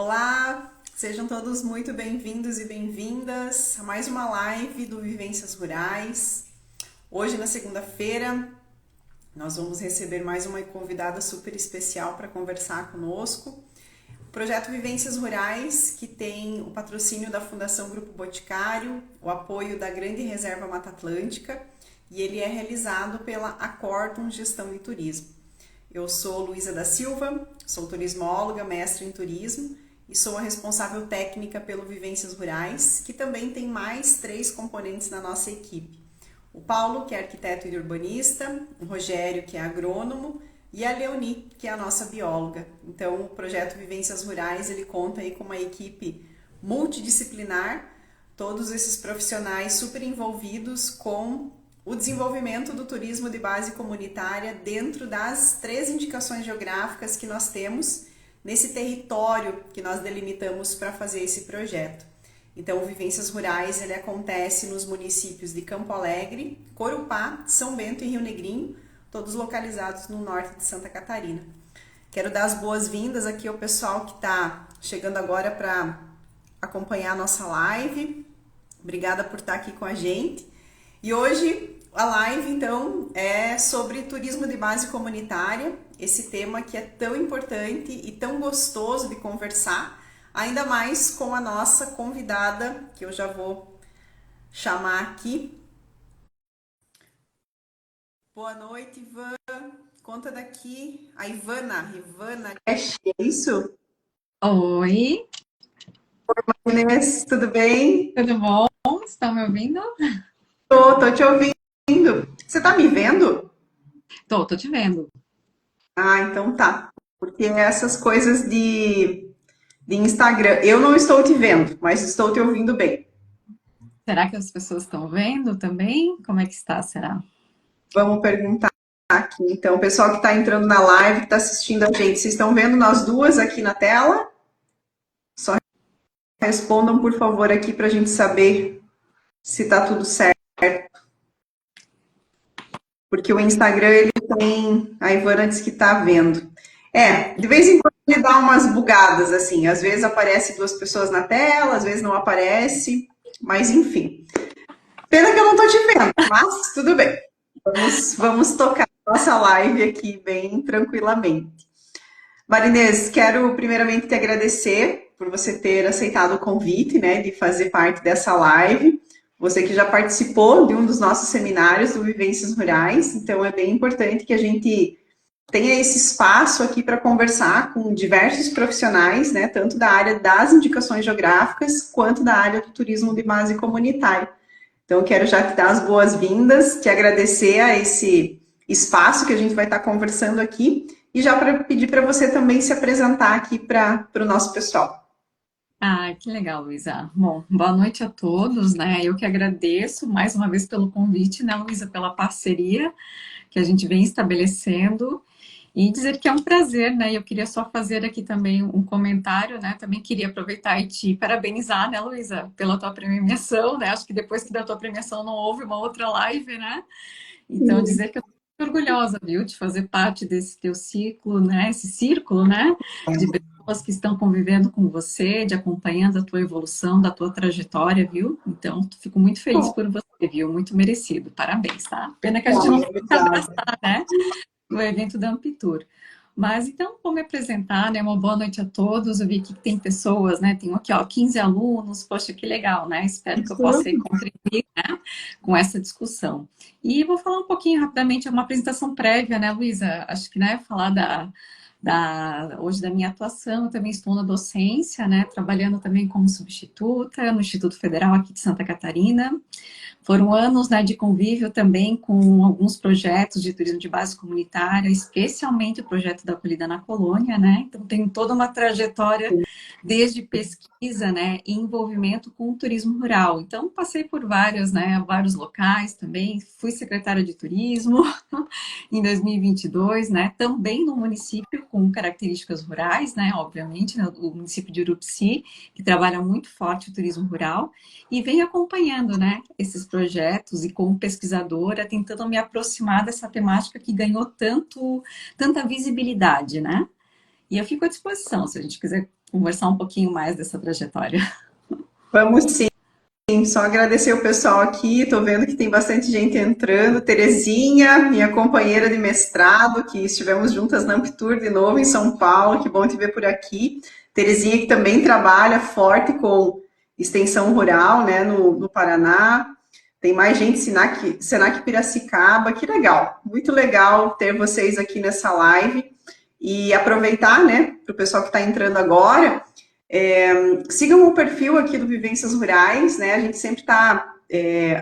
Olá, sejam todos muito bem-vindos e bem-vindas a mais uma live do Vivências Rurais. Hoje, na segunda-feira, nós vamos receber mais uma convidada super especial para conversar conosco. O projeto Vivências Rurais, que tem o patrocínio da Fundação Grupo Boticário, o apoio da Grande Reserva Mata Atlântica, e ele é realizado pela Acordum Gestão e Turismo. Eu sou Luísa da Silva, sou turismóloga, mestre em turismo e sou a responsável técnica pelo Vivências Rurais, que também tem mais 3 componentes na nossa equipe. O Paulo, que é arquiteto e urbanista, o Rogério, que é agrônomo, e a Leoni, que é a nossa bióloga. Então, o projeto Vivências Rurais, ele conta aí com uma equipe multidisciplinar, todos esses profissionais super envolvidos com o desenvolvimento do turismo de base comunitária dentro das 3 indicações geográficas que nós temos nesse território que nós delimitamos para fazer esse projeto. Então, o Vivências Rurais ele acontece nos municípios de Campo Alegre, Corupá, São Bento e Rio Negrinho, todos localizados no norte de Santa Catarina. Quero dar as boas-vindas aqui ao pessoal que está chegando agora para acompanhar a nossa live. Obrigada por estar aqui com a gente. E hoje a live, então, é sobre turismo de base comunitária, esse tema que é tão importante e tão gostoso de conversar, ainda mais com a nossa convidada, que eu já vou chamar aqui. Boa noite, Ivan. Conta daqui. A Ivana Guesch, é isso? Oi, Inês, tudo bem? tudo bom? Estão me ouvindo? Tô te ouvindo. Você tá me vendo? Tô te vendo. Ah, então tá. Porque essas coisas de Instagram, eu não estou te vendo, mas estou te ouvindo bem. Será que as pessoas estão vendo também? Como é que está, será? Vamos perguntar aqui. Então, o pessoal que está entrando na live, que está assistindo a gente, vocês estão vendo nós duas aqui na tela? Só respondam, por favor, aqui para a gente saber se está tudo certo. Porque o Instagram, ele tem... A Ivana disse que está vendo. De vez em quando ele dá umas bugadas, assim. Às vezes aparece 2 pessoas na tela, às vezes não aparece. Mas, enfim. Pena que eu não estou te vendo, mas tudo bem. Vamos tocar nossa live aqui bem tranquilamente. Marinês, quero primeiramente te agradecer por você ter aceitado o convite, né, de fazer parte dessa live. Você que já participou de um dos nossos seminários do Vivências Rurais, então é bem importante que a gente tenha esse espaço aqui para conversar com diversos profissionais, né, tanto da área das indicações geográficas quanto da área do turismo de base comunitária. Então, quero já te dar as boas-vindas, te agradecer a esse espaço que a gente vai estar conversando aqui e já para pedir para você também se apresentar aqui para o nosso pessoal. Ah, que legal, Luísa. Bom, boa noite a todos, né? Eu que agradeço mais uma vez pelo convite, né, Luísa, pela parceria que a gente vem estabelecendo e dizer que é um prazer, né? Eu queria só fazer aqui também um comentário, né? Também queria aproveitar e te parabenizar, né, Luísa, pela tua premiação, né? Acho que depois que da tua premiação não houve uma outra live, né? Então, dizer que eu estou muito orgulhosa, viu, de fazer parte desse teu ciclo, né? Esse círculo, né? De pessoas que estão convivendo com você, de acompanhando a tua evolução, da tua trajetória, viu? Então, fico muito feliz por você, viu? Muito merecido. Parabéns, tá? Pena que a gente não pode se abraçar, né? No evento da Ampitur. Mas então, vou me apresentar, né? Uma boa noite a todos. Eu vi que tem pessoas, né? Tem aqui, ó, 15 alunos. Poxa, que legal, né? Espero que eu possa aí contribuir, né, com essa discussão. E vou falar um pouquinho rapidamente, uma apresentação prévia, né, Luísa? Acho que, né, falar hoje da minha atuação. Eu também estou na docência, né? Trabalhando também como substituta no Instituto Federal aqui de Santa Catarina. Foram anos, né, de convívio também com alguns projetos de turismo de base comunitária, especialmente o projeto da Acolhida na Colônia, né? Então, tenho toda uma trajetória desde pesquisa, né, e envolvimento com o turismo rural. Então, passei por vários locais também. Fui secretária de turismo em 2022, né? Também no município com características rurais, né? Obviamente, né, o município de Urupici, que trabalha muito forte o turismo rural e venho acompanhando, né, esses projetos e como pesquisadora tentando me aproximar dessa temática que ganhou tanta visibilidade, né? E eu fico à disposição, se a gente quiser conversar um pouquinho mais dessa trajetória. Vamos sim. Só agradecer o pessoal aqui, estou vendo que tem bastante gente entrando. Terezinha, minha companheira de mestrado, que estivemos juntas na Amptur de novo em São Paulo, que bom te ver por aqui. Terezinha que também trabalha forte com extensão rural, né, no Paraná. Tem mais gente, Senac Piracicaba, que legal, muito legal ter vocês aqui nessa live. E aproveitar, né, para o pessoal que está entrando agora, sigam o perfil aqui do Vivências Rurais, né? A gente sempre está,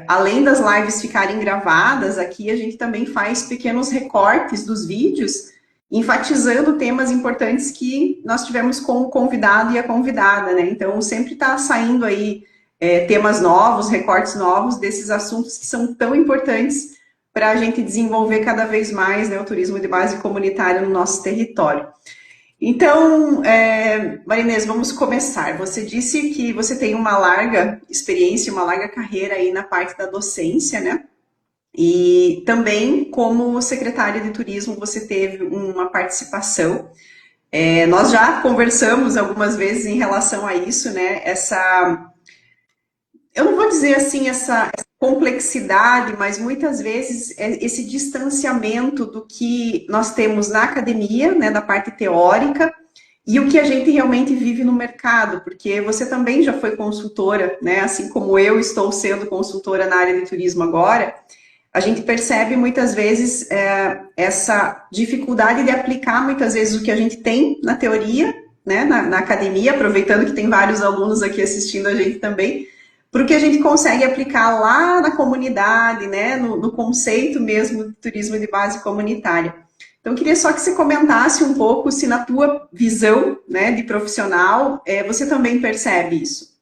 além das lives ficarem gravadas, aqui a gente também faz pequenos recortes dos vídeos, enfatizando temas importantes que nós tivemos com o convidado e a convidada, né? Então, sempre está saindo aí temas novos, recortes novos desses assuntos que são tão importantes para a gente desenvolver cada vez mais, né, o turismo de base comunitária no nosso território. Então, Marinês, vamos começar. Você disse que você tem uma larga experiência, uma larga carreira aí na parte da docência, né? E também, como secretária de turismo, você teve uma participação. Nós já conversamos algumas vezes em relação a isso, né? Eu não vou dizer assim, essa complexidade, mas muitas vezes esse distanciamento do que nós temos na academia, né, da parte teórica, e o que a gente realmente vive no mercado, porque você também já foi consultora, né? Assim como eu estou sendo consultora na área de turismo agora, a gente percebe muitas vezes essa dificuldade de aplicar muitas vezes o que a gente tem na teoria, né, na academia, aproveitando que tem vários alunos aqui assistindo a gente também, porque a gente consegue aplicar lá na comunidade, né, no conceito mesmo de turismo de base comunitária. Então, eu queria só que você comentasse um pouco se na tua visão, né, de profissional, você também percebe isso.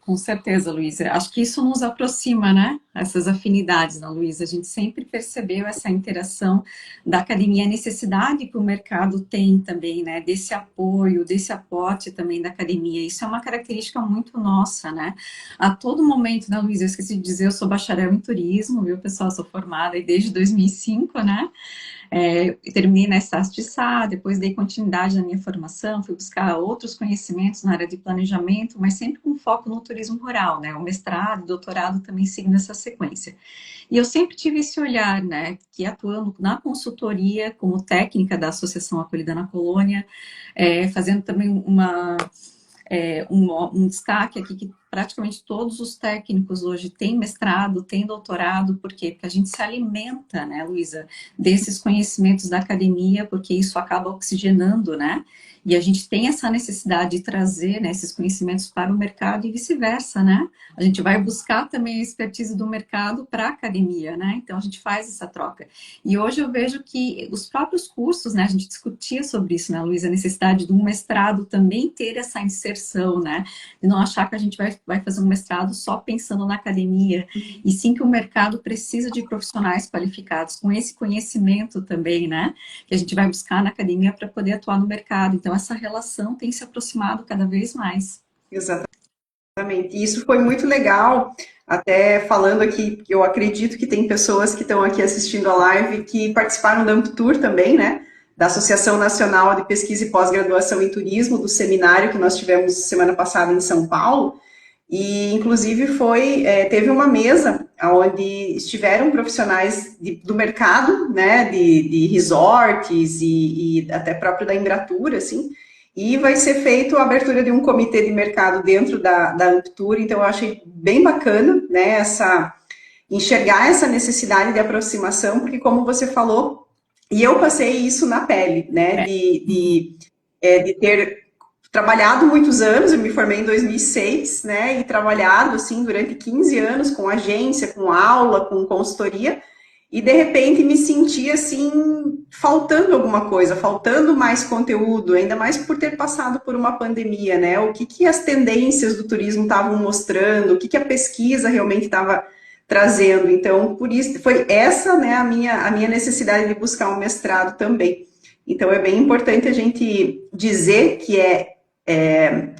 Com certeza, Luísa. Acho que isso nos aproxima, né? Essas afinidades, né, Luísa? A gente sempre percebeu essa interação da academia, a necessidade que o mercado tem também, né? Desse apoio, desse aporte também da academia. Isso é uma característica muito nossa, né? A todo momento, né, Luísa? Eu esqueci de dizer, eu sou bacharel em turismo, viu, pessoal? Sou formada aí desde 2005, né? Terminei na Estácio de Sá, depois dei continuidade na minha formação, fui buscar outros conhecimentos na área de planejamento, mas sempre com foco no turismo rural, né? O mestrado, o doutorado também seguindo essa sequência. E eu sempre tive esse olhar, né? Que atuando na consultoria, como técnica da Associação Acolhida na Colônia, fazendo também um destaque aqui que praticamente todos os técnicos hoje têm mestrado, têm doutorado, por quê? Porque a gente se alimenta, né, Luísa, desses conhecimentos da academia, porque isso acaba oxigenando, né? E a gente tem essa necessidade de trazer, né, esses conhecimentos para o mercado e vice-versa, né? A gente vai buscar também a expertise do mercado para a academia, né? Então a gente faz essa troca. E hoje eu vejo que os próprios cursos, né, a gente discutia sobre isso, né, Luísa, a necessidade de um mestrado também ter essa inserção, né? De não achar que a gente vai fazer um mestrado só pensando na academia, e sim que o mercado precisa de profissionais qualificados com esse conhecimento também, né? Que a gente vai buscar na academia para poder atuar no mercado. Então, essa relação tem se aproximado cada vez mais. Exatamente. E isso foi muito legal, até falando aqui, eu acredito que tem pessoas que estão aqui assistindo a live que participaram da Amptur também, né? Da Associação Nacional de Pesquisa e Pós-Graduação em Turismo, do seminário que nós tivemos semana passada em São Paulo. E, inclusive, teve uma mesa onde estiveram profissionais do mercado, né, de resorts e até próprio da Embratur, assim, e vai ser feito a abertura de um comitê de mercado dentro da Amptur, então eu achei bem bacana, né, enxergar essa necessidade de aproximação, porque como você falou, e eu passei isso na pele, né, de ter trabalhado muitos anos, eu me formei em 2006, né, e trabalhado, assim, durante 15 anos com agência, com aula, com consultoria, e de repente me senti, assim, faltando alguma coisa, faltando mais conteúdo, ainda mais por ter passado por uma pandemia, né, o que as tendências do turismo estavam mostrando, o que a pesquisa realmente estava trazendo, então, por isso, foi essa, né, a minha necessidade de buscar um mestrado também. Então, é bem importante a gente dizer que é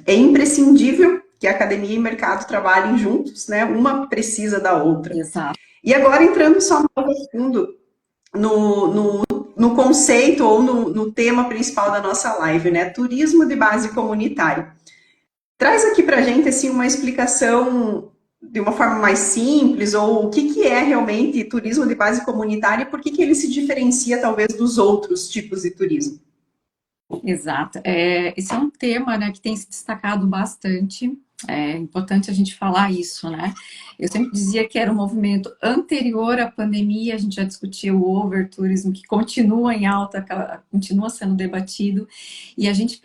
imprescindível que a academia e o mercado trabalhem juntos, né? Uma precisa da outra. Exato. E agora, entrando só mais a fundo no no conceito ou no tema principal da nossa live, né? Turismo de base comunitária. Traz aqui para a gente assim uma explicação de uma forma mais simples, ou o que, que é realmente turismo de base comunitária e por que, que ele se diferencia talvez dos outros tipos de turismo. Exato. Esse é um tema, né, que tem se destacado bastante. É importante a gente falar isso, né? Eu sempre dizia que era um movimento anterior à pandemia, a gente já discutia o overtourism, que continua em alta, continua sendo debatido, e a gente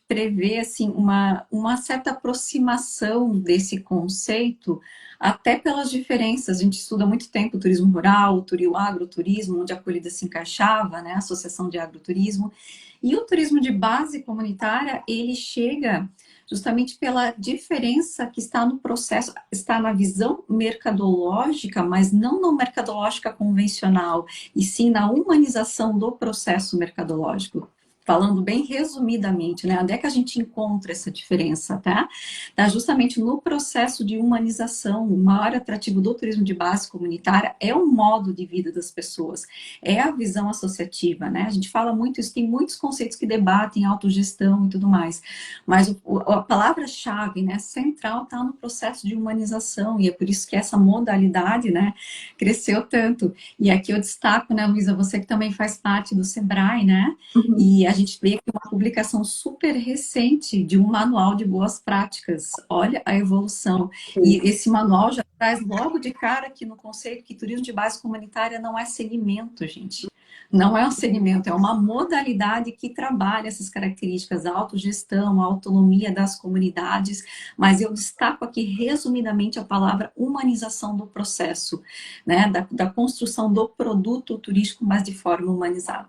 prevê, assim, uma certa aproximação desse conceito, até pelas diferenças. A gente estuda há muito tempo o turismo rural, o agroturismo, onde a acolhida se encaixava, né? A Associação de Agroturismo, e o turismo de base comunitária, ele chega justamente pela diferença que está no processo, está na visão mercadológica, mas não na mercadológica convencional, e sim na humanização do processo mercadológico. Falando bem resumidamente, né? Onde é que a gente encontra essa diferença, tá? Tá justamente no processo de humanização. O maior atrativo do turismo de base comunitária é o modo de vida das pessoas, é a visão associativa, né? A gente fala muito isso, tem muitos conceitos que debatem autogestão e tudo mais, mas a palavra-chave, né, central está no processo de humanização, e é por isso que essa modalidade, né, cresceu tanto. E aqui eu destaco, né, Luísa, você que também faz parte do Sebrae, né? Uhum. E a gente vê aqui uma publicação super recente de um manual de boas práticas. Olha a evolução. E esse manual já traz logo de cara aqui no conceito que turismo de base comunitária não é segmento, gente. Não é um segmento, é uma modalidade que trabalha essas características, a autogestão, a autonomia das comunidades, mas eu destaco aqui resumidamente a palavra humanização do processo, né, da construção do produto turístico, mas de forma humanizada.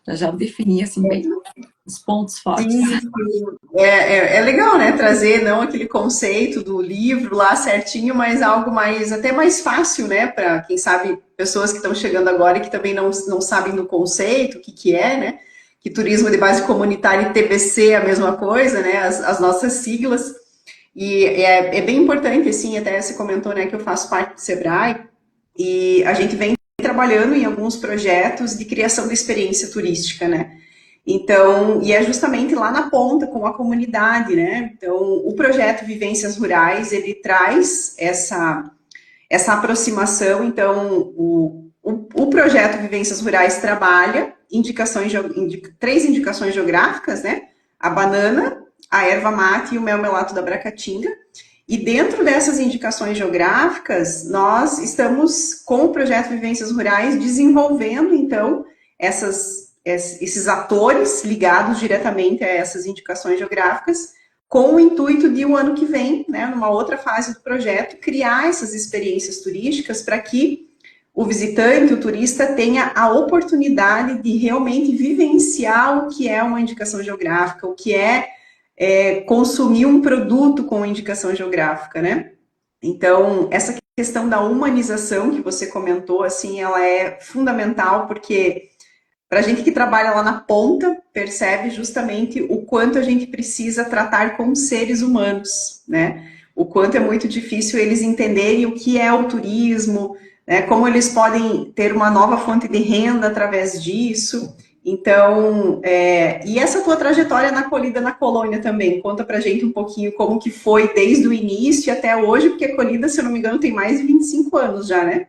Já defini assim bem os pontos fortes. Sim, sim. É legal, né? Trazer não aquele conceito do livro lá certinho, mas algo mais até mais fácil, né? Para quem sabe pessoas que estão chegando agora e que também não sabem do conceito, o que, que é, né? Que turismo de base comunitária e TBC é a mesma coisa, né? As nossas siglas. E é bem importante, assim, até você comentou, né, que eu faço parte do Sebrae, e a gente vem trabalhando em alguns projetos de criação de experiência turística, né? Então, e é justamente lá na ponta com a comunidade, né? Então, o projeto Vivências Rurais, ele traz essa aproximação. Então, o projeto Vivências Rurais trabalha três indicações geográficas, né? A banana, a erva mate e o mel melato da Bracatinga. E dentro dessas indicações geográficas, nós estamos, com o projeto Vivências Rurais, desenvolvendo, então, esses atores ligados diretamente a essas indicações geográficas, com o intuito de o ano que vem, né, numa outra fase do projeto, criar essas experiências turísticas para que o visitante, o turista, tenha a oportunidade de realmente vivenciar o que é uma indicação geográfica, o que é consumir um produto com indicação geográfica, né? Então, essa questão da humanização que você comentou, assim, ela é fundamental, porque para a gente que trabalha lá na ponta, percebe justamente o quanto a gente precisa tratar com seres humanos, né? O quanto é muito difícil eles entenderem o que é o turismo, né? Como eles podem ter uma nova fonte de renda através disso. Então, e essa tua trajetória na acolhida na colônia também, conta pra gente um pouquinho como que foi desde o início até hoje, porque a acolhida, se eu não me engano, tem mais de 25 anos já, né?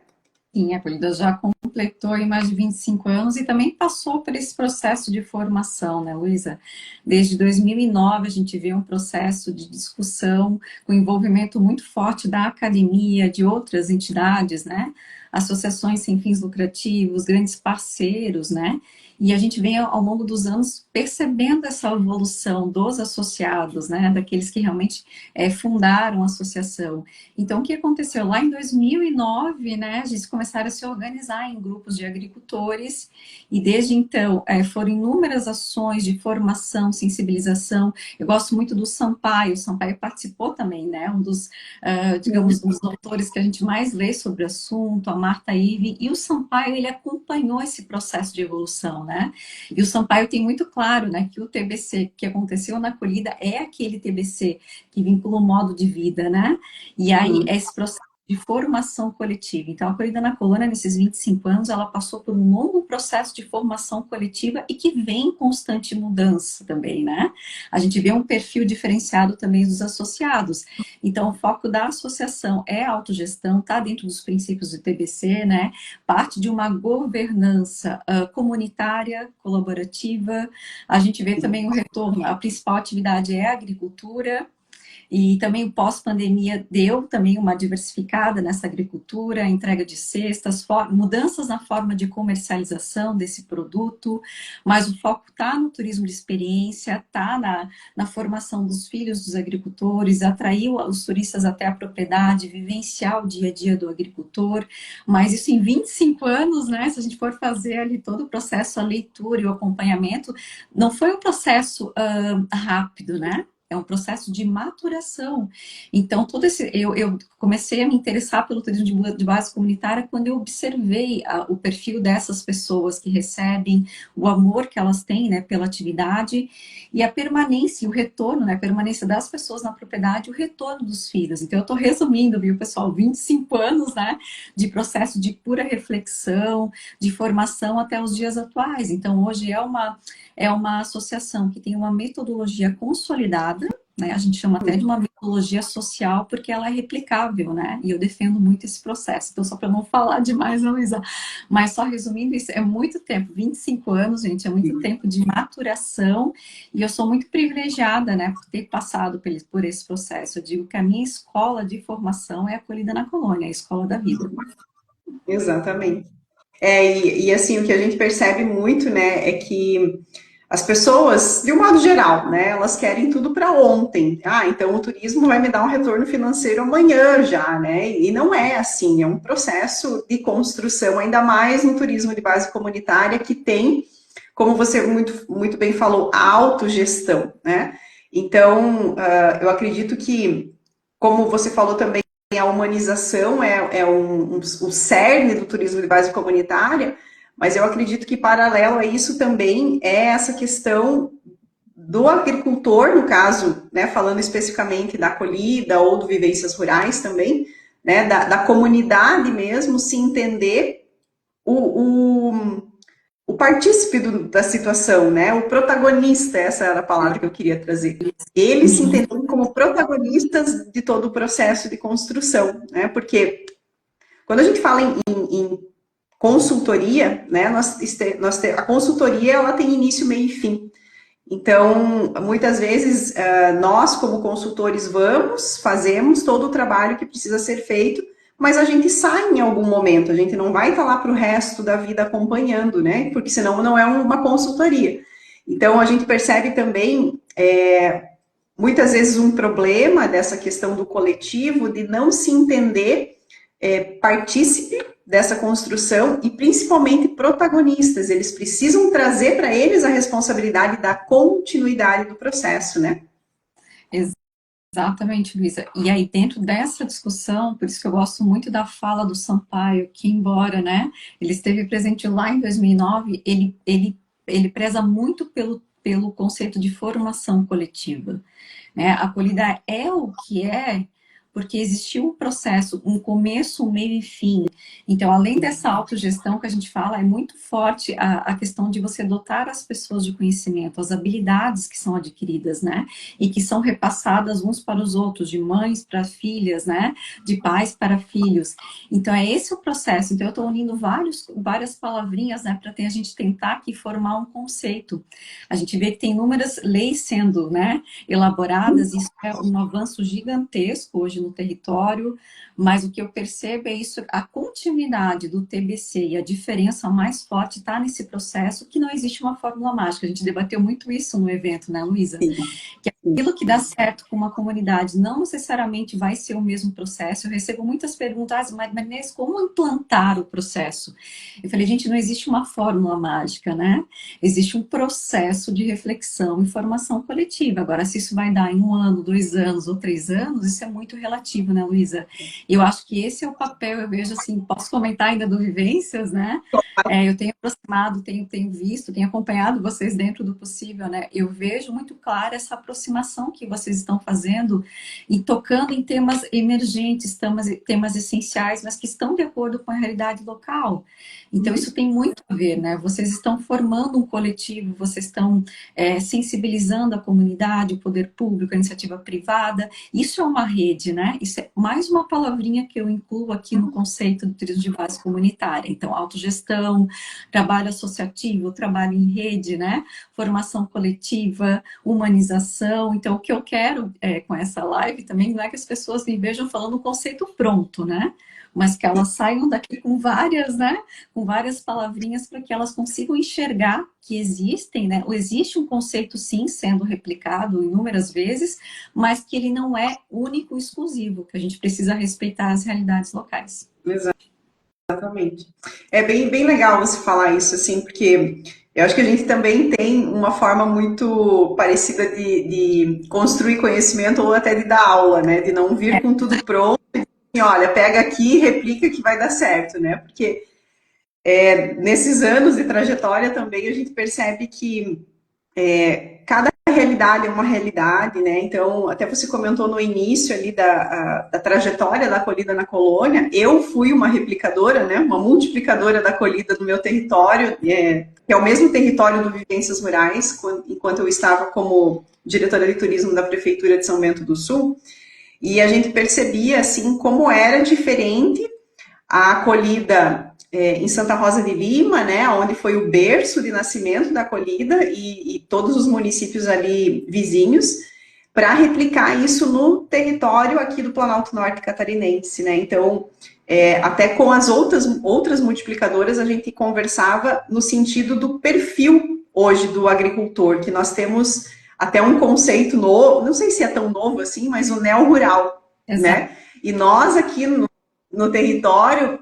Sim, a Acolhida já completou aí mais de 25 anos e também passou por esse processo de formação, né, Luísa? Desde 2009 a gente vê um processo de discussão com envolvimento muito forte da academia, de outras entidades, né? Associações sem fins lucrativos, grandes parceiros, né? E a gente vem ao longo dos anos percebendo essa evolução dos associados, né? Daqueles que realmente fundaram a associação. Então, o que aconteceu? Lá em 2009, né, a gente começaram a se organizar em grupos de agricultores, e desde então foram inúmeras ações de formação, sensibilização. Eu gosto muito do Sampaio, o Sampaio participou também, né, um dos, digamos, um dos autores que a gente mais lê sobre o assunto, a Marta Ive, e o Sampaio, ele acompanhou esse processo de evolução, né, e o Sampaio tem muito claro, né, que o TBC que aconteceu na acolhida é aquele TBC que vincula o modo de vida, né, e aí esse processo de formação coletiva. Então, a Acolhida na Colônia, nesses 25 anos, ela passou por um longo processo de formação coletiva e que vem em constante mudança também, né? A gente vê um perfil diferenciado também dos associados. Então, o foco da associação é a autogestão, está dentro dos princípios do TBC, né? Parte de uma governança comunitária, colaborativa. A gente vê também o retorno, a principal atividade é a agricultura, e também o pós-pandemia deu também uma diversificada nessa agricultura, entrega de cestas, mudanças na forma de comercialização desse produto, mas o foco está no turismo de experiência, está na formação dos filhos dos agricultores, atrair os turistas até a propriedade, vivenciar o dia a dia do agricultor, mas isso em 25 anos, né, se a gente for fazer ali todo o processo, a leitura e o acompanhamento, não foi um processo rápido, né? É um processo de maturação. Então, eu comecei a me interessar pelo turismo de base comunitária quando eu observei o perfil dessas pessoas que recebem, o amor que elas têm, né, pela atividade e a permanência, o retorno, né, a permanência das pessoas na propriedade, o retorno dos filhos. Então, eu estou resumindo, viu, pessoal, 25 anos, né, de processo de pura reflexão, de formação até os dias atuais. Então, hoje é uma associação que tem uma metodologia consolidada, né? A gente chama até de uma metodologia social, porque ela é replicável, né? E eu defendo muito esse processo. Então, só para não falar demais, Luísa, mas só resumindo isso, é muito tempo, 25 anos, gente, é muito tempo de maturação, e eu sou muito privilegiada, né, por ter passado por esse processo. Eu digo que a minha escola de formação é Acolhida na Colônia, a escola da vida. Exatamente. Assim, o que a gente percebe muito, né, é que as pessoas, de um modo geral, né, elas querem tudo para ontem. Ah, então o turismo vai me dar um retorno financeiro amanhã já, né? E não é assim, é um processo de construção, ainda mais no turismo de base comunitária, que tem, como você muito bem falou, a autogestão, né? Então, eu acredito que, como você falou também, a humanização é o cerne do turismo de base comunitária, mas eu acredito que paralelo a isso também é essa questão do agricultor, no caso, né, falando especificamente da acolhida ou do vivências rurais também, né, da comunidade mesmo, se entender o partícipe da situação, né, o protagonista, essa era a palavra que eu queria trazer. Eles se entenderem como protagonistas de todo o processo de construção, né, porque quando a gente fala em consultoria, né? A consultoria ela tem início, meio e fim. Então, muitas vezes, nós, como consultores, fazemos todo o trabalho que precisa ser feito, mas a gente sai em algum momento, a gente não vai estar lá para o resto da vida acompanhando, né? Porque senão não é uma consultoria. Então, a gente percebe também, muitas vezes, um problema dessa questão do coletivo, de não se entender partícipe dessa construção e principalmente protagonistas. Eles precisam trazer para eles a responsabilidade da continuidade do processo, né? Exatamente, Luísa. E aí, dentro dessa discussão, por isso que eu gosto muito da fala do Sampaio, que embora, né, ele esteve presente lá em 2009, ele preza muito pelo conceito de formação coletiva, né? A acolhida é o que é porque existiu um processo, um começo, um meio e fim. Então, além dessa autogestão que a gente fala, é muito forte a questão de você dotar as pessoas de conhecimento, as habilidades que são adquiridas, né? E que são repassadas uns para os outros, de mães para filhas, né? De pais para filhos. Então, é esse o processo. Então, eu estou unindo várias palavrinhas, né? Para a gente tentar aqui formar um conceito. A gente vê que tem inúmeras leis sendo, né, elaboradas, isso é um avanço gigantesco hoje no território, mas o que eu percebo é isso, a continuidade do TBC e a diferença mais forte está nesse processo, que não existe uma fórmula mágica. A gente debateu muito isso no evento, né, Luísa? Que aquilo que dá certo com uma comunidade não necessariamente vai ser o mesmo processo. Eu recebo muitas perguntas, mas como implantar o processo? Eu falei, gente, não existe uma fórmula mágica, né? Existe um processo de reflexão e formação coletiva. Agora, se isso vai dar em 1 ano, 2 anos ou 3 anos, isso é muito relativo, né, Luísa? Eu acho que esse é o papel, eu vejo assim, posso comentar ainda do Vivências, né? Eu tenho aproximado, tenho visto, tenho acompanhado vocês dentro do possível, né? Eu vejo muito clara essa aproximação aproximação que vocês estão fazendo e tocando em temas emergentes, temas essenciais, mas que estão de acordo com a realidade local. Então, isso tem muito a ver, né? Vocês estão formando um coletivo, vocês estão sensibilizando a comunidade, o poder público, a iniciativa privada. Isso é uma rede, né? Isso é mais uma palavrinha que eu incluo aqui no conceito do turismo de base comunitária. Então, autogestão, trabalho associativo, trabalho em rede, né? Formação coletiva, humanização. Então, o que eu quero com essa live também não é que as pessoas me vejam falando um conceito pronto, né? Mas que elas saiam daqui com várias, né? Com várias palavrinhas para que elas consigam enxergar que existem, né? Existe um conceito, sim, sendo replicado inúmeras vezes, mas que ele não é único e exclusivo, que a gente precisa respeitar as realidades locais. Exatamente. É bem legal você falar isso, assim, porque eu acho que a gente também tem uma forma muito parecida de construir conhecimento ou até de dar aula, né? De não vir com tudo pronto e olha, pega aqui e replica que vai dar certo, né? Porque nesses anos de trajetória também a gente percebe que cada realidade é uma realidade, né? Então, até você comentou no início ali da trajetória da acolhida na colônia, eu fui uma replicadora, né? Uma multiplicadora da acolhida no meu território, que é o mesmo território do Vivências Rurais, enquanto eu estava como diretora de turismo da Prefeitura de São Bento do Sul, e a gente percebia, assim, como era diferente a acolhida em Santa Rosa de Lima, né, onde foi o berço de nascimento da acolhida e todos os municípios ali vizinhos, para replicar isso no território aqui do Planalto Norte Catarinense, né? Então, até com as outras multiplicadoras a gente conversava no sentido do perfil hoje do agricultor, que nós temos até um conceito novo, não sei se é tão novo assim, mas o neo-rural, né? E nós aqui no território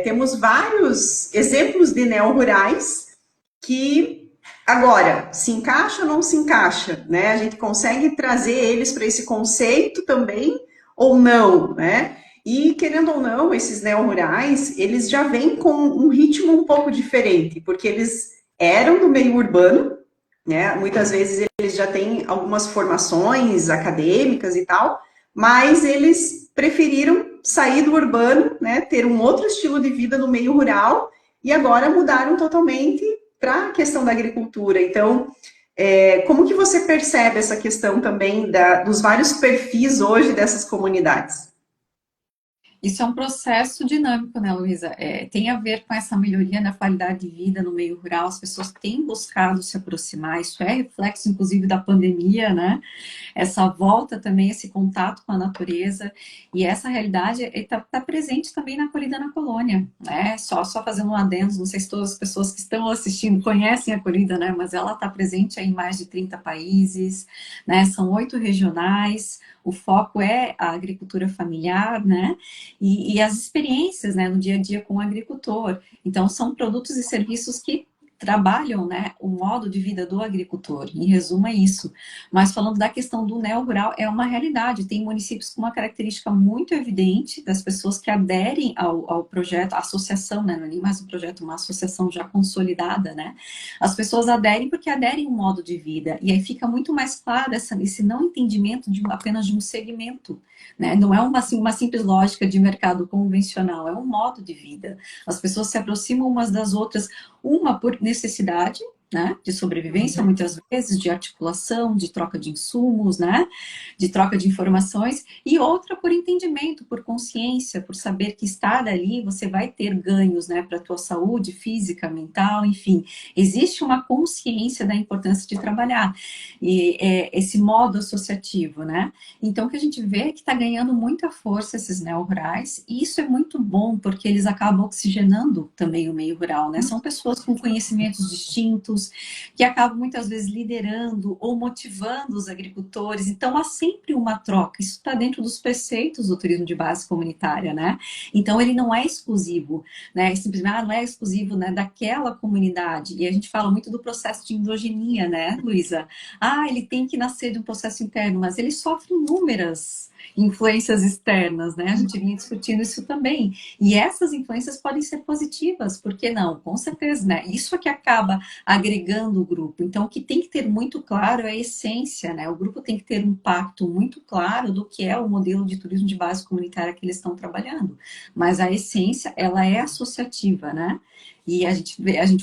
temos vários exemplos de neo-rurais que agora se encaixa ou não se encaixa, né? A gente consegue trazer eles para esse conceito também ou não, né? E querendo ou não, esses neo-rurais, eles já vêm com um ritmo um pouco diferente, porque eles eram do meio urbano, né? Muitas vezes eles já têm algumas formações acadêmicas e tal, mas eles preferiram sair do urbano, né, ter um outro estilo de vida no meio rural e agora mudaram totalmente para a questão da agricultura. Então, como que você percebe essa questão também dos vários perfis hoje dessas comunidades? Isso é um processo dinâmico, né, Luísa? Tem a ver com essa melhoria na qualidade de vida no meio rural, as pessoas têm buscado se aproximar, isso é reflexo, inclusive, da pandemia, né? Essa volta também, esse contato com a natureza, e essa realidade está presente também na acolhida na colônia, né? Só fazendo um adendo, não sei se todas as pessoas que estão assistindo conhecem a acolhida, né? Mas ela está presente em mais de 30 países, né? São 8 regionais, o foco é a agricultura familiar, né? E as experiências, né, no dia a dia com o agricultor. Então, são produtos e serviços que trabalham, né, o modo de vida do agricultor. Em resumo, é isso. Mas falando da questão do neo-rural, é uma realidade. Tem municípios com uma característica muito evidente das pessoas que aderem ao projeto, a associação, né, não é nem mais um projeto, uma associação já consolidada, né? As pessoas aderem porque aderem um modo de vida. E aí fica muito mais claro esse não entendimento apenas de um segmento, né? Não é uma simples lógica de mercado convencional, é um modo de vida. As pessoas se aproximam umas das outras, uma por necessidade, né, de sobrevivência, muitas vezes, de articulação, de troca de insumos, né, de troca de informações, e outra por entendimento, por consciência, por saber que estar ali você vai ter ganhos, né, para a tua saúde física, mental, enfim. Existe uma consciência da importância de trabalhar, e esse modo associativo, né. Então, o que a gente vê é que está ganhando muita força esses neo-rurais, e isso é muito bom, porque eles acabam oxigenando também o meio rural, né, são pessoas com conhecimentos distintos, que acabam muitas vezes liderando ou motivando os agricultores. Então, há sempre uma troca. Isso está dentro dos preceitos do turismo de base comunitária, né? Então, ele não é exclusivo, né? Simplesmente não é exclusivo, né, daquela comunidade. E a gente fala muito do processo de endogenia, né, Luísa? Ele tem que nascer de um processo interno, mas ele sofre inúmeras influências externas, né? A gente vinha discutindo isso também. E essas influências podem ser positivas, por que não? Com certeza, né? Isso é que acaba agregando o grupo. Então, o que tem que ter muito claro é a essência, né? O grupo tem que ter um pacto muito claro do que é o modelo de turismo de base comunitária que eles estão trabalhando. Mas a essência, ela é associativa, né? E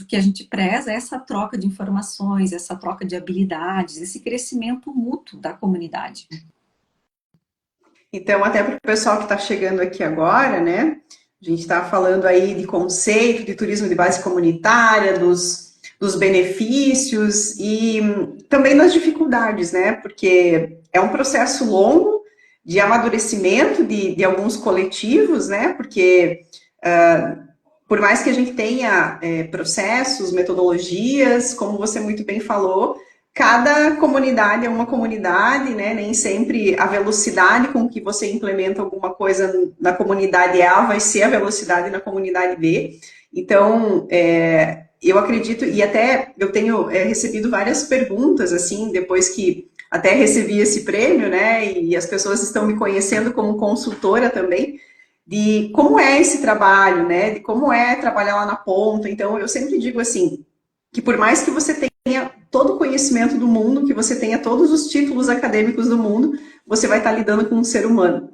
o que a gente preza é essa troca de informações, essa troca de habilidades, esse crescimento mútuo da comunidade. Então, até para o pessoal que está chegando aqui agora, né? A gente está falando aí de conceito de turismo de base comunitária, dos benefícios e também das dificuldades, né? Porque é um processo longo de amadurecimento de alguns coletivos, né? Porque por mais que a gente tenha processos, metodologias, como você muito bem falou, cada comunidade é uma comunidade, né? Nem sempre a velocidade com que você implementa alguma coisa na comunidade A vai ser a velocidade na comunidade B. Então, eu acredito, e até eu tenho recebido várias perguntas, assim, depois que até recebi esse prêmio, né? E as pessoas estão me conhecendo como consultora também, de como é esse trabalho, né? De como é trabalhar lá na ponta. Então, eu sempre digo assim, que por mais que você tenha todo o conhecimento do mundo, que você tenha todos os títulos acadêmicos do mundo, você vai estar lidando com um ser humano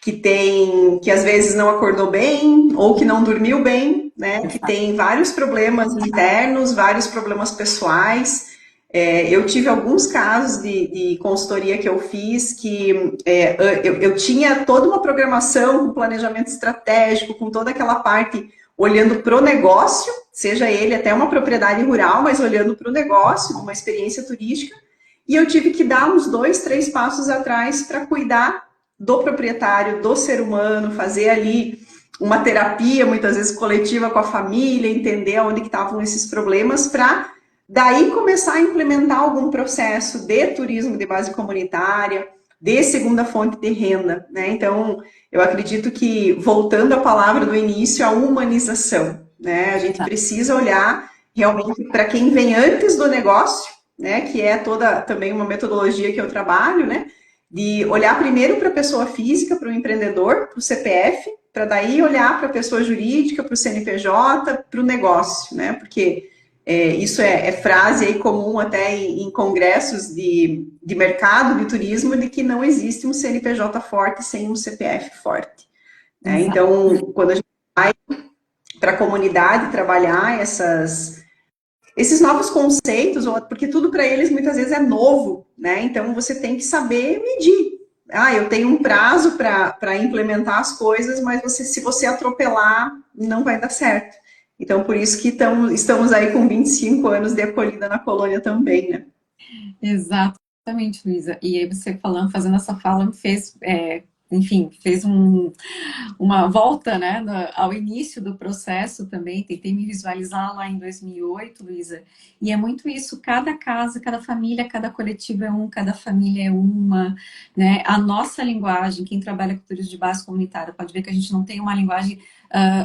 que às vezes não acordou bem ou que não dormiu bem, né? Que tem vários problemas internos, vários problemas pessoais. Eu tive alguns casos de consultoria que eu fiz que eu tinha toda uma programação com planejamento estratégico, com toda aquela parte olhando para o negócio, seja ele até uma propriedade rural, mas olhando para o negócio, uma experiência turística, e eu tive que dar uns 2, 3 passos atrás para cuidar do proprietário, do ser humano, fazer ali uma terapia, muitas vezes coletiva com a família, entender onde que estavam esses problemas, para daí começar a implementar algum processo de turismo de base comunitária, de segunda fonte de renda, né? Então, eu acredito que, voltando à palavra do início, a humanização, né? A gente precisa olhar realmente para quem vem antes do negócio, né? Que é toda também uma metodologia que eu trabalho, né? De olhar primeiro para a pessoa física, para o empreendedor, para o CPF, para daí olhar para a pessoa jurídica, para o CNPJ, para o negócio, né? Porque isso é frase aí comum até em congressos de mercado de turismo, de que não existe um CNPJ forte sem um CPF forte, né? Então, quando a gente vai para a comunidade trabalhar esses novos conceitos, porque tudo para eles muitas vezes é novo, né? Então, você tem que saber medir. Eu tenho um prazo para implementar as coisas, mas se você atropelar, não vai dar certo. Então, por isso que estamos aí com 25 anos de acolhida na colônia também, né? Exatamente, Luísa. E aí você falando, fazendo essa fala, me fez, enfim, fez uma volta, né, ao início do processo também. Tentei me visualizar lá em 2008, Luísa. E é muito isso, cada casa, cada família, cada coletivo é um, cada família é uma, né? A nossa linguagem, quem trabalha com turismo de base comunitária, pode ver que a gente não tem uma linguagem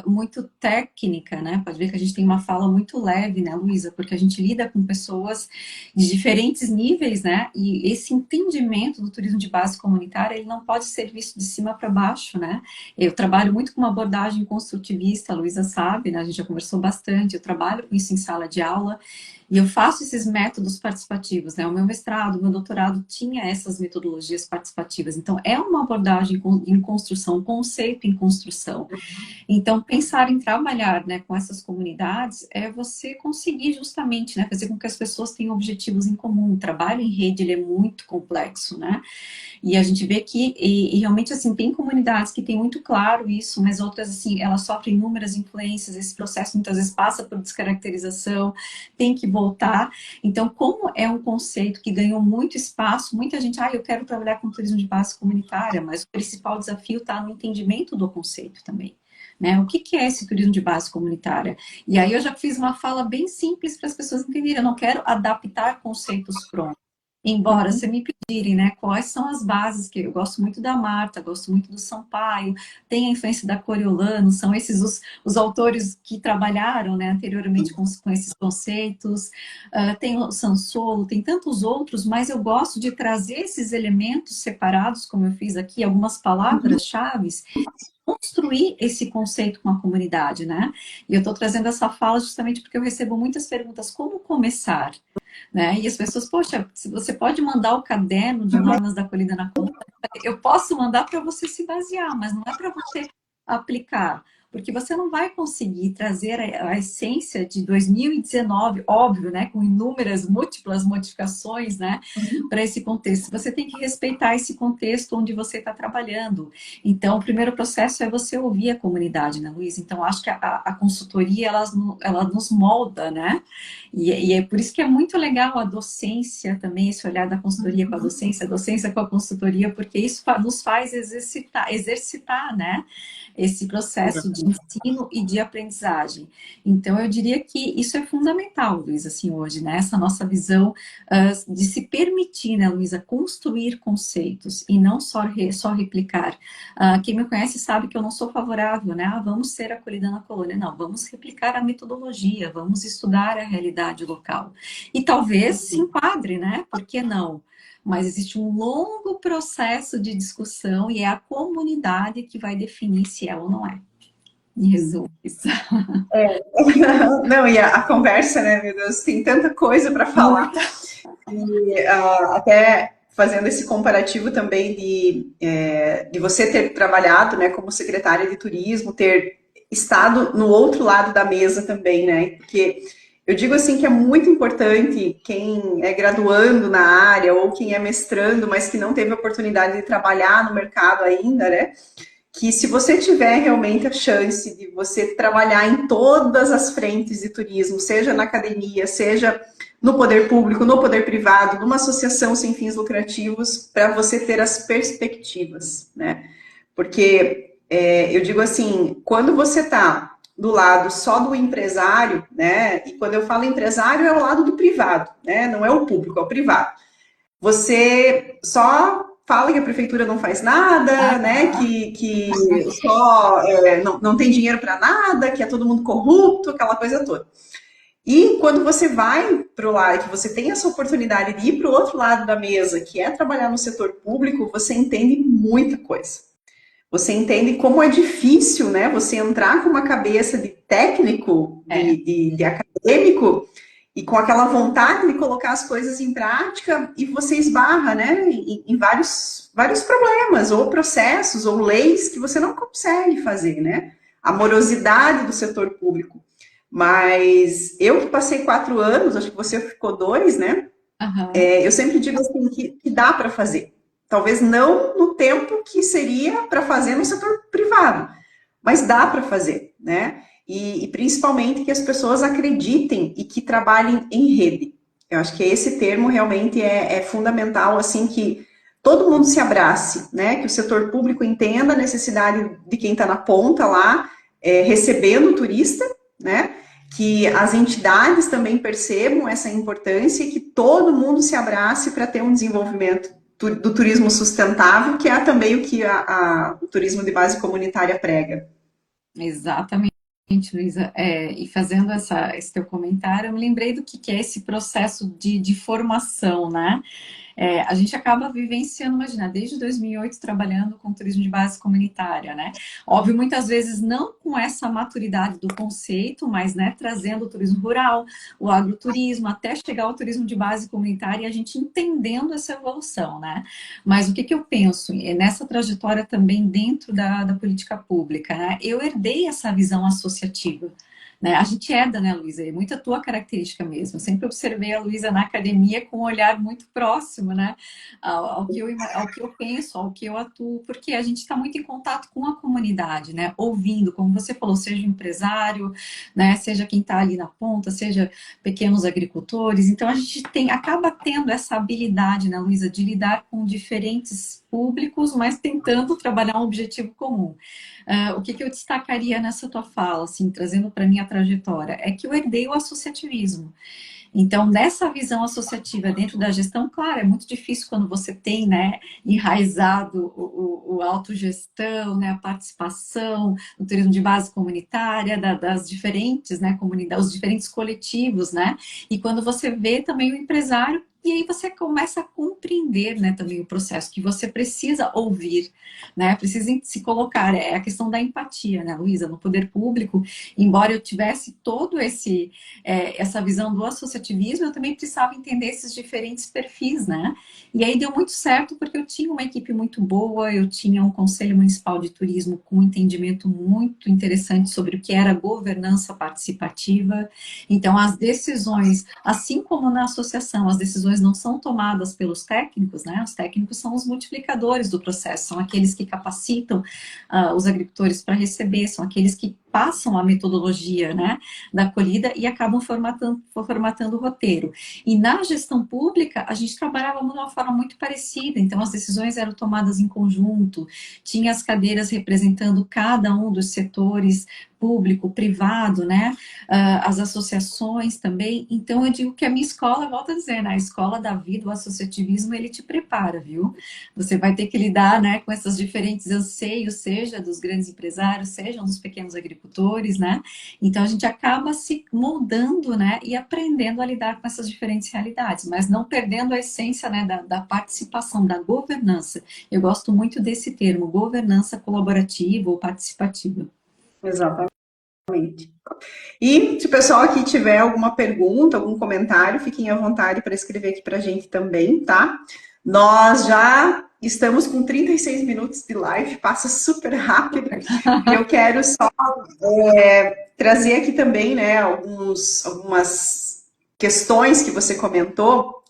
muito técnica, né? Pode ver que a gente tem uma fala muito leve, né, Luísa? Porque a gente lida com pessoas de diferentes níveis, né? E esse entendimento do turismo de base comunitária, ele não pode ser visto de cima para baixo, né? Eu trabalho muito com uma abordagem construtivista, a Luísa sabe, né? A gente já conversou bastante, eu trabalho com isso em sala de aula, e eu faço esses métodos participativos, né? O meu mestrado, o meu doutorado tinha essas metodologias participativas. Então, é uma abordagem em construção, um conceito em construção. Então, pensar em trabalhar, né, com essas comunidades é você conseguir justamente, né, fazer com que as pessoas tenham objetivos em comum. O trabalho em rede, ele é muito complexo, né? E a gente vê que, realmente, assim, tem comunidades que têm muito claro isso, mas outras, assim, elas sofrem inúmeras influências, esse processo muitas vezes passa por descaracterização, tem que voltar. Então, como é um conceito que ganhou muito espaço, muita gente, eu quero trabalhar com turismo de base comunitária, mas o principal desafio está no entendimento do conceito também. Né? O que é esse turismo de base comunitária? E aí eu já fiz uma fala bem simples para as pessoas entenderem. Eu não quero adaptar conceitos prontos. Embora Uhum. se me pedirem, né, quais são as bases, que eu gosto muito da Marta, gosto muito do Sampaio, tem a influência da Coriolano, são esses os autores que trabalharam, né, anteriormente com esses conceitos, tem o Sansolo, tem tantos outros, mas eu gosto de trazer esses elementos separados, como eu fiz aqui, algumas palavras-chave, construir esse conceito com a comunidade, né? E eu estou trazendo essa fala justamente porque eu recebo muitas perguntas, como começar? Né? E as pessoas, poxa, se você pode mandar o caderno de normas da acolhida na comunidade, eu posso mandar para você se basear, mas não é para você aplicar, porque você não vai conseguir trazer a essência de 2019, óbvio, né, com inúmeras, múltiplas modificações, né, para esse contexto. Você tem que respeitar esse contexto onde você está trabalhando. Então, o primeiro processo é você ouvir a comunidade, né, Luiz? Então, acho que a consultoria, ela nos molda, né? E é por isso que é muito legal a docência também, esse olhar da consultoria com a docência com a consultoria, porque isso nos faz exercitar, né? Esse processo de ensino e de aprendizagem. Então, eu diria que isso é fundamental, Luísa, assim, hoje, né? Essa nossa visão de se permitir, né, Luísa, construir conceitos e não só replicar. Quem me conhece sabe que eu não sou favorável, né? Vamos ser acolhida na colônia. Não, vamos replicar a metodologia, vamos estudar a realidade local. E talvez se enquadre, né? Por que não? Mas existe um longo processo de discussão e é a comunidade que vai definir se é ou não é. Em resumo, isso. Não, e a conversa, né, meu Deus, tem tanta coisa para falar. Muita. E até fazendo esse comparativo também de você ter trabalhado, né, como secretária de turismo, ter estado no outro lado da mesa também, né? Porque eu digo assim que é muito importante quem é graduando na área ou quem é mestrando, mas que não teve oportunidade de trabalhar no mercado ainda, né? Que se você tiver realmente a chance de você trabalhar em todas as frentes de turismo, seja na academia, seja no poder público, no poder privado, numa associação sem fins lucrativos, para você ter as perspectivas, né? Porque eu digo assim, quando você está do lado só do empresário, né? E quando eu falo empresário é o lado do privado, né? Não é o público, é o privado. Você só fala que a prefeitura não faz nada, né? Que só não tem dinheiro para nada, que é todo mundo corrupto, aquela coisa toda. E quando você vai para o lado, que você tem essa oportunidade de ir para o outro lado da mesa, que é trabalhar no setor público, você entende muita coisa. Você entende como é difícil, né? Você entrar com uma cabeça de técnico, É, de acadêmico, e com aquela vontade de colocar as coisas em prática, e você esbarra, né, em vários problemas, ou processos, ou leis que você não consegue fazer, né? A morosidade do setor público. Mas eu que passei 4 anos, acho que você ficou 2, né? aham. Eu sempre digo assim que dá para fazer. Talvez não no tempo que seria para fazer no setor privado, mas dá para fazer, né? E principalmente que as pessoas acreditem e que trabalhem em rede. Eu acho que esse termo realmente é fundamental, assim, que todo mundo se abrace, né? Que o setor público entenda a necessidade de quem está na ponta lá, recebendo o turista, né? Que as entidades também percebam essa importância e que todo mundo se abrace para ter um desenvolvimento do turismo sustentável, que é também o que o turismo de base comunitária prega. Exatamente, Luísa. E fazendo esse teu comentário, eu me lembrei do que é esse processo de formação, né? A gente acaba vivenciando, imagina, desde 2008 trabalhando com turismo de base comunitária, né? Óbvio, muitas vezes não com essa maturidade do conceito, mas, né, trazendo o turismo rural, o agroturismo, até chegar ao turismo de base comunitária e a gente entendendo essa evolução, né? Mas o que eu penso nessa trajetória também dentro da política pública, né? Eu herdei essa visão associativa. Né? A gente herda, né, Luísa? É muito a tua característica mesmo. Eu sempre observei a Luísa na academia com um olhar muito próximo, né? Ao que eu penso, ao que eu atuo, porque a gente está muito em contato com a comunidade, né? Ouvindo, como você falou, seja empresário, né? Seja quem está ali na ponta, seja pequenos agricultores. Então a gente acaba tendo essa habilidade, né, Luísa, de lidar com diferentes públicos, mas tentando trabalhar um objetivo comum. O que eu destacaria nessa tua fala, assim, trazendo para minha trajetória, é que eu herdei o associativismo. Então, nessa visão associativa dentro da gestão, claro, é muito difícil quando você tem, né, enraizado o autogestão, né, a participação no turismo de base comunitária, das diferentes, né, comunidades, os diferentes coletivos, né, e quando você vê também o empresário, e aí você começa a compreender, né, também o processo, que você precisa ouvir, né, precisa se colocar, é a questão da empatia, né, Luísa, no poder público, embora eu tivesse todo essa visão do associativismo, eu também precisava entender esses diferentes perfis, né? E aí deu muito certo porque eu tinha uma equipe muito boa, eu tinha um Conselho Municipal de Turismo com um entendimento muito interessante sobre o que era governança participativa. Então, as decisões, assim como na associação, as decisões não são tomadas pelos técnicos, né? Os técnicos são os multiplicadores do processo, são aqueles que capacitam os agricultores para receber, são aqueles que passam a metodologia, né, da acolhida e acabam formatando o roteiro. E na gestão pública, a gente trabalhava de uma forma muito parecida, então as decisões eram tomadas em conjunto, tinha as cadeiras representando cada um dos setores, público, privado, né, as associações também, então eu digo que a minha escola, volto a dizer, né, a escola da vida, o associativismo, ele te prepara, viu? Você vai ter que lidar, né, com esses diferentes anseios, seja dos grandes empresários, sejam dos pequenos agricultores, né, então a gente acaba se moldando, né, e aprendendo a lidar com essas diferentes realidades, mas não perdendo a essência, né, da participação, da governança. Eu gosto muito desse termo, governança colaborativa ou participativa. Exatamente. E se o pessoal aqui tiver alguma pergunta, algum comentário, fiquem à vontade para escrever aqui para a gente também, tá? Nós já estamos com 36 minutos de live, passa super rápido. Eu quero só trazer aqui também, né, algumas questões que você comentou,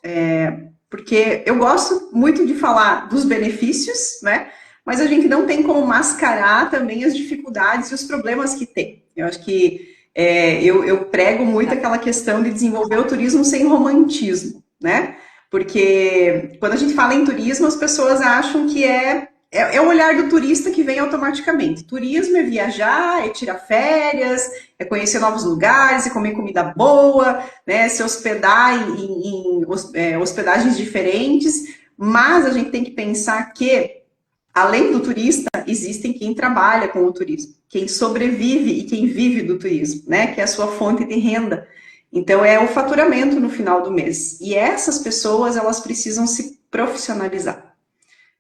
porque eu gosto muito de falar dos benefícios, né? Mas a gente não tem como mascarar também as dificuldades e os problemas que tem. Eu acho que eu prego muito aquela questão de desenvolver o turismo sem romantismo, né? Porque quando a gente fala em turismo, as pessoas acham que é o olhar do turista que vem automaticamente. Turismo é viajar, é tirar férias, é conhecer novos lugares, é comer comida boa, né? Se hospedar em hospedagens diferentes. Mas a gente tem que pensar que, além do turista, existem quem trabalha com o turismo, quem sobrevive e quem vive do turismo, né? Que é a sua fonte de renda. Então, é o faturamento no final do mês. E essas pessoas, elas precisam se profissionalizar.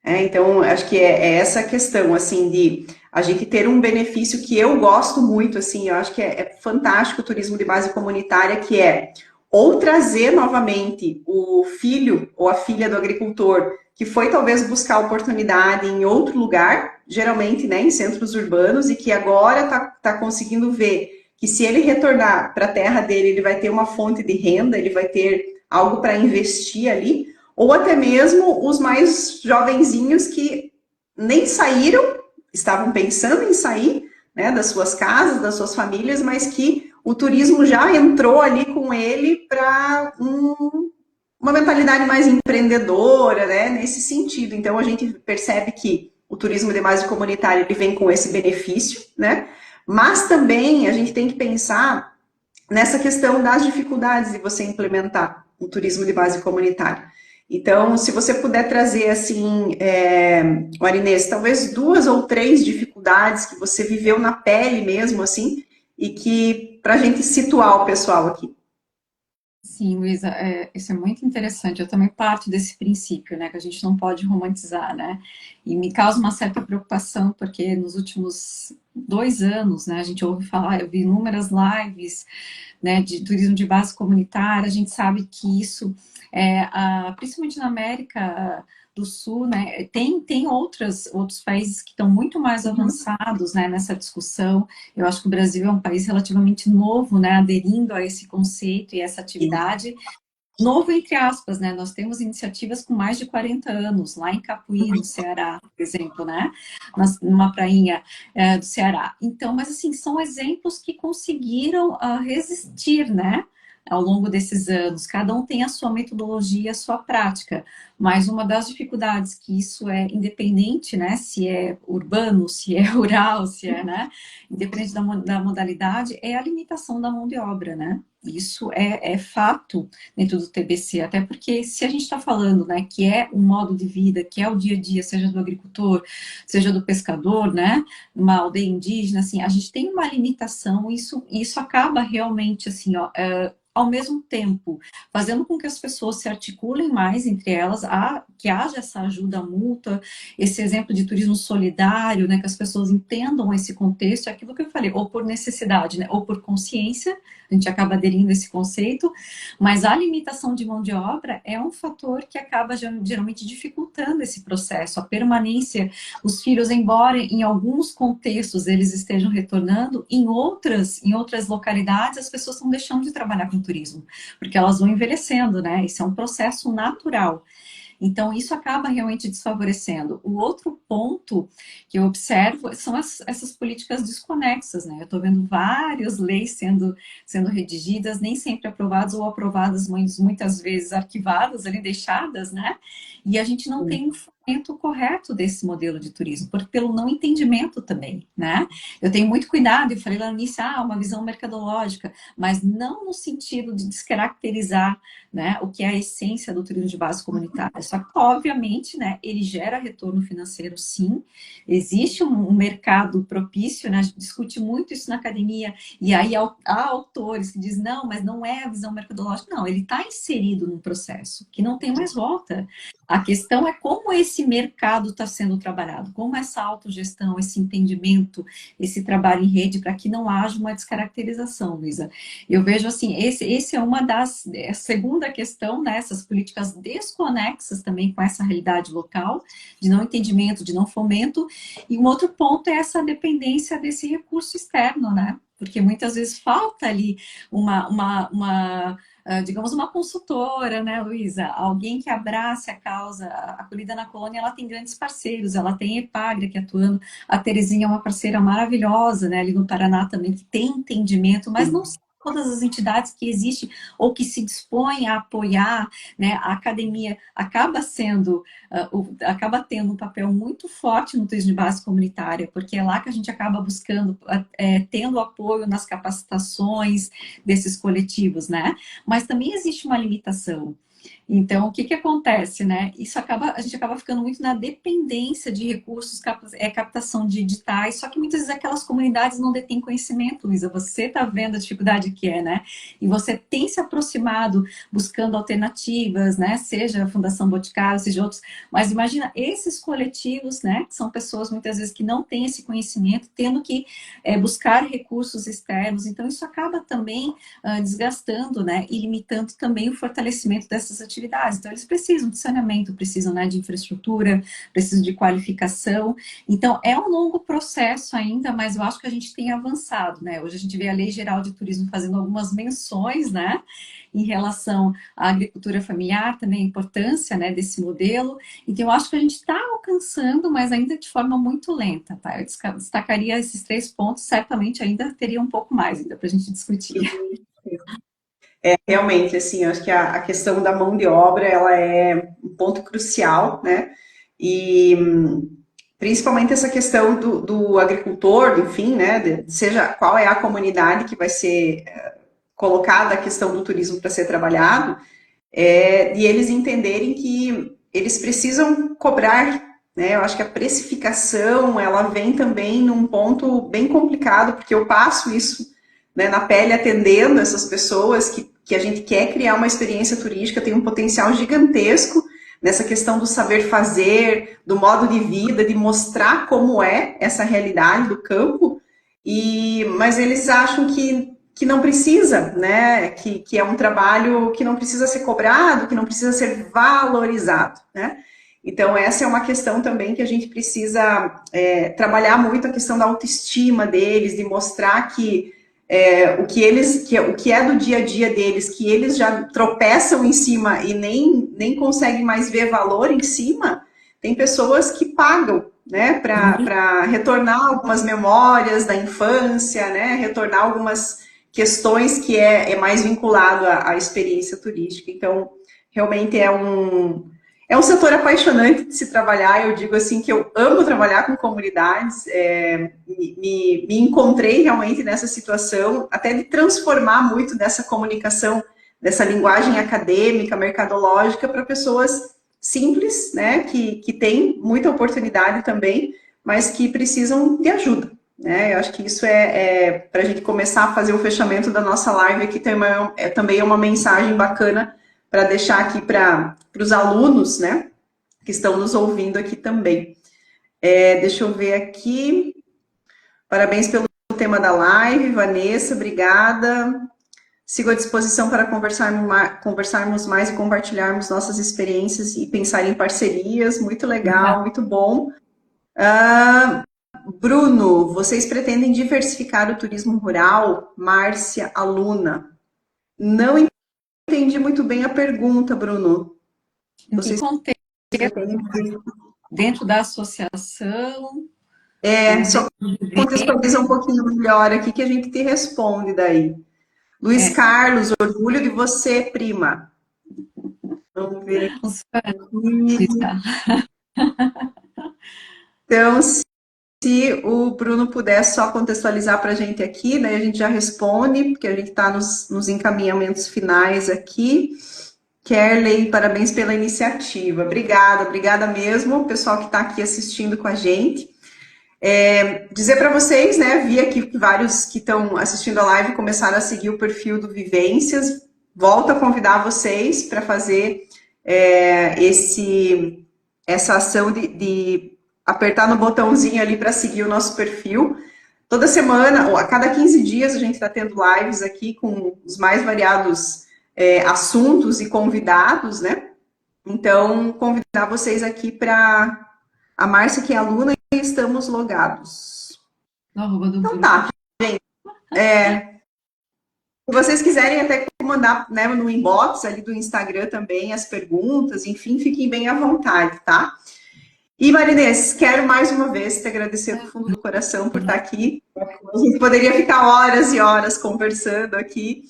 Então, acho que é essa questão, assim, de a gente ter um benefício que eu gosto muito, assim, eu acho que é fantástico o turismo de base comunitária, que é ou trazer novamente o filho ou a filha do agricultor, que foi talvez buscar oportunidade em outro lugar, geralmente, né, em centros urbanos, e que agora tá conseguindo ver que se ele retornar para a terra dele, ele vai ter uma fonte de renda, ele vai ter algo para investir ali, ou até mesmo os mais jovenzinhos que nem saíram, estavam pensando em sair, né, das suas casas, das suas famílias, mas que o turismo já entrou ali com ele para uma mentalidade mais empreendedora, né, nesse sentido. Então a gente percebe que o turismo de base comunitária ele vem com esse benefício, né? Mas também a gente tem que pensar nessa questão das dificuldades de você implementar o turismo de base comunitária. Então, se você puder trazer, assim, Marinês, talvez 2 ou 3 dificuldades que você viveu na pele mesmo, assim, e que, para a gente situar o pessoal aqui. Sim, Luísa, isso é muito interessante. Eu também parto desse princípio, né, que a gente não pode romantizar, né? E me causa uma certa preocupação, porque nos últimos 2 anos, né, a gente ouve falar, eu vi inúmeras lives, né, de turismo de base comunitária, a gente sabe que isso, principalmente na América do Sul, né, tem outros países que estão muito mais avançados, né, nessa discussão. Eu acho que o Brasil é um país relativamente novo, né, aderindo a esse conceito e essa atividade. Novo, entre aspas, né? Nós temos iniciativas com mais de 40 anos, lá em Capuí, no Ceará, por exemplo, né? Numa prainha do Ceará. Então, mas assim, são exemplos que conseguiram resistir, né? Ao longo desses anos. Cada um tem a sua metodologia, a sua prática. Mas uma das dificuldades que isso é independente, né? Se é urbano, se é rural, se é, né? Independente da modalidade, é a limitação da mão de obra, né? Isso é fato dentro do TBC, até porque se a gente está falando, né, que é um modo de vida, que é o dia a dia, seja do agricultor, seja do pescador, né, uma aldeia indígena, assim, a gente tem uma limitação, isso acaba realmente, assim, ó, ao mesmo tempo, fazendo com que as pessoas se articulem mais entre elas, que haja essa ajuda mútua, esse exemplo de turismo solidário, né, que as pessoas entendam esse contexto, é aquilo que eu falei, ou por necessidade, né, ou por consciência, a gente acaba aderindo a esse conceito, mas a limitação de mão de obra é um fator que acaba geralmente dificultando esse processo, a permanência, os filhos, embora em alguns contextos eles estejam retornando, em outras localidades as pessoas estão deixando de trabalhar com turismo, porque elas vão envelhecendo, né? Isso é um processo natural. Então, isso acaba realmente desfavorecendo. O outro ponto que eu observo são essas políticas desconexas, né? Eu estou vendo várias leis sendo redigidas, nem sempre aprovadas ou aprovadas, muitas vezes arquivadas, ali deixadas, né? E a gente não tem um fomento correto desse modelo de turismo, pelo não entendimento também, né? Eu tenho muito cuidado, eu falei lá no início, uma visão mercadológica, mas não no sentido de descaracterizar, né, o que é a essência do turismo de base comunitária. Só que, obviamente, né, ele gera retorno financeiro, sim. Existe um mercado propício, né? A gente discute muito isso na academia, e aí há autores que dizem, não, mas não é a visão mercadológica. Não, ele está inserido num processo que não tem mais volta. A questão é como esse mercado está sendo trabalhado, como essa autogestão, esse entendimento, esse trabalho em rede, para que não haja uma descaracterização, Luísa. Eu vejo assim, esse é uma das, a segunda questão, né, essas políticas desconexas também com essa realidade local, de não entendimento, de não fomento, e um outro ponto é essa dependência desse recurso externo, né, porque muitas vezes falta ali digamos, uma consultora, né, Luísa? Alguém que abrace a causa. A Acolhida na Colônia, ela tem grandes parceiros, ela tem a Epagre que atuando, a Terezinha é uma parceira maravilhosa, né, ali no Paraná também, que tem entendimento, mas não são todas as entidades que existem ou que se dispõem a apoiar, né, a academia acaba tendo um papel muito forte no turismo de base comunitária, porque é lá que a gente acaba buscando, tendo apoio nas capacitações desses coletivos, né? Mas também existe uma limitação. Então, o que acontece, né? A gente acaba ficando muito na dependência de recursos, captação de editais, só que muitas vezes aquelas comunidades não detêm conhecimento, Luísa. Você está vendo a dificuldade que é, né? E você tem se aproximado, buscando alternativas, né? Seja a Fundação Boticário, seja outros. Mas imagina esses coletivos, né? Que são pessoas muitas vezes que não têm esse conhecimento, tendo que buscar recursos externos. Então, isso acaba também desgastando, né? E limitando também o fortalecimento dessas atividades. Então, eles precisam de saneamento, precisam, né, de infraestrutura, precisam de qualificação. Então, é um longo processo ainda, mas eu acho que a gente tem avançado, né? Hoje a gente vê a Lei Geral de Turismo fazendo algumas menções, né, em relação à agricultura familiar, também a importância, né, desse modelo. Então, eu acho que a gente está alcançando, mas ainda de forma muito lenta, tá? Eu destacaria esses 3 pontos, certamente ainda teria um pouco mais ainda para a gente discutir. Realmente, assim, eu acho que a questão da mão de obra, ela é um ponto crucial, né? E principalmente essa questão do agricultor, enfim, né? Seja qual é a comunidade que vai ser colocada a questão do turismo para ser trabalhado, e eles entenderem que eles precisam cobrar, né? Eu acho que a precificação, ela vem também num ponto bem complicado, porque eu passo isso, né, na pele atendendo essas pessoas que a gente quer criar uma experiência turística, tem um potencial gigantesco nessa questão do saber fazer, do modo de vida, de mostrar como é essa realidade do campo, mas eles acham que não precisa, né? Que é um trabalho que não precisa ser cobrado, que não precisa ser valorizado, né? Então, essa é uma questão também que a gente precisa trabalhar muito, a questão da autoestima deles, de mostrar que o que é do dia a dia deles, que eles já tropeçam em cima e nem conseguem mais ver valor em cima, tem pessoas que pagam, né, para retornar algumas memórias da infância, né, retornar algumas questões que é mais vinculado à experiência turística. Então, realmente É um setor apaixonante de se trabalhar. Eu digo assim que eu amo trabalhar com comunidades. Me encontrei realmente nessa situação, até de transformar muito dessa comunicação, dessa linguagem acadêmica, mercadológica, para pessoas simples, né, que têm muita oportunidade também, mas que precisam de ajuda. Né? Eu acho que isso para a gente começar a fazer o fechamento da nossa live aqui também é uma mensagem bacana para deixar aqui para os alunos, né, que estão nos ouvindo aqui também. Deixa eu ver aqui. Parabéns pelo tema da live, Vanessa, obrigada. Sigo à disposição para conversarmos mais e compartilharmos nossas experiências e pensar em parcerias. Muito legal, muito bom. Bruno, vocês pretendem diversificar o turismo rural? Márcia, aluna. Não entendi muito bem a pergunta, Bruno. Em que Vocês contexto? pretendem... Dentro da associação? Só contextualiza um pouquinho melhor aqui que a gente te responde daí. Luiz Carlos, orgulho de você, prima. Vamos ver aqui. Então, se o Bruno puder só contextualizar para a gente aqui, daí a gente já responde, porque a gente está nos encaminhamentos finais aqui. Kerley, parabéns pela iniciativa. Obrigada mesmo, o pessoal que está aqui assistindo com a gente. Dizer para vocês, né, vi aqui que vários que estão assistindo a live começaram a seguir o perfil do Vivências. Volto a convidar vocês para fazer essa ação de apertar no botãozinho ali para seguir o nosso perfil. Toda semana, ou a cada 15 dias, a gente está tendo lives aqui com os mais variados assuntos e convidados, né? Então, convidar vocês aqui para a Márcia, que é aluna, e estamos logados. Então tá, gente. Se vocês quiserem até mandar, né, no inbox ali do Instagram também as perguntas, enfim, fiquem bem à vontade, tá? E Marinês, quero mais uma vez te agradecer do fundo do coração por estar aqui. A gente poderia ficar horas e horas conversando aqui.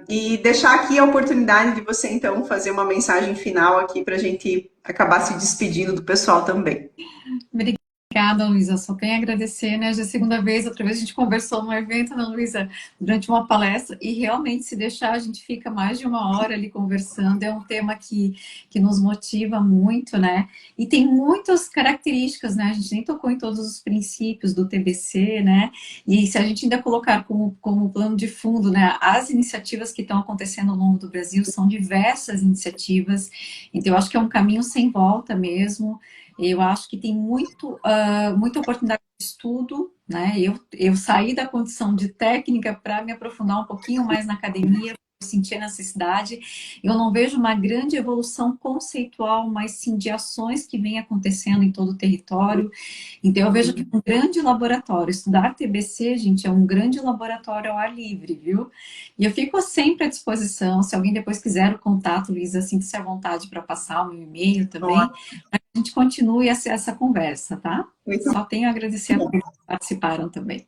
E deixar aqui a oportunidade de você, então, fazer uma mensagem final aqui para a gente acabar se despedindo do pessoal também. Obrigada, Luísa. Só tenho a agradecer, né? Já é a segunda vez, outra vez a gente conversou no evento, né, Luísa, durante uma palestra, e realmente, se deixar, a gente fica mais de uma hora ali conversando. É um tema que nos motiva muito, né? E tem muitas características, né? A gente nem tocou em todos os princípios do TBC, né? E se a gente ainda colocar como plano de fundo, né? As iniciativas que estão acontecendo ao longo do Brasil são diversas iniciativas, então eu acho que é um caminho sem volta mesmo. Eu acho que tem muita oportunidade de estudo, né? Eu saí da condição de técnica para me aprofundar um pouquinho mais na academia, sentir a necessidade. Eu não vejo uma grande evolução conceitual, mas sim de ações que vêm acontecendo em todo o território. Então, eu vejo que é um grande laboratório. Estudar TBC, gente, é um grande laboratório ao ar livre, viu? E eu fico sempre à disposição. Se alguém depois quiser o contato, Luísa, sinta-se à vontade para passar o meu e-mail também. A gente continue essa conversa, tá? Só tenho a agradecer a todos que participaram também.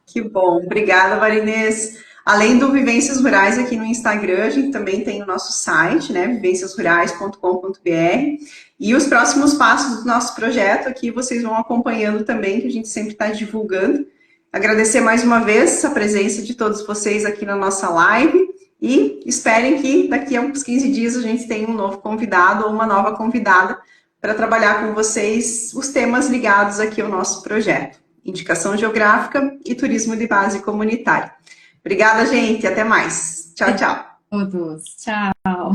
Que bom. Obrigada, Marinês. Além do Vivências Rurais aqui no Instagram, a gente também tem o nosso site, né, vivenciasrurais.com.br, e os próximos passos do nosso projeto aqui vocês vão acompanhando também, que a gente sempre está divulgando. Agradecer mais uma vez a presença de todos vocês aqui na nossa live e esperem que daqui a uns 15 dias a gente tenha um novo convidado ou uma nova convidada para trabalhar com vocês os temas ligados aqui ao nosso projeto. Indicação geográfica e turismo de base comunitária. Obrigada, gente. Até mais. Tchau, tchau. Todos. Tchau.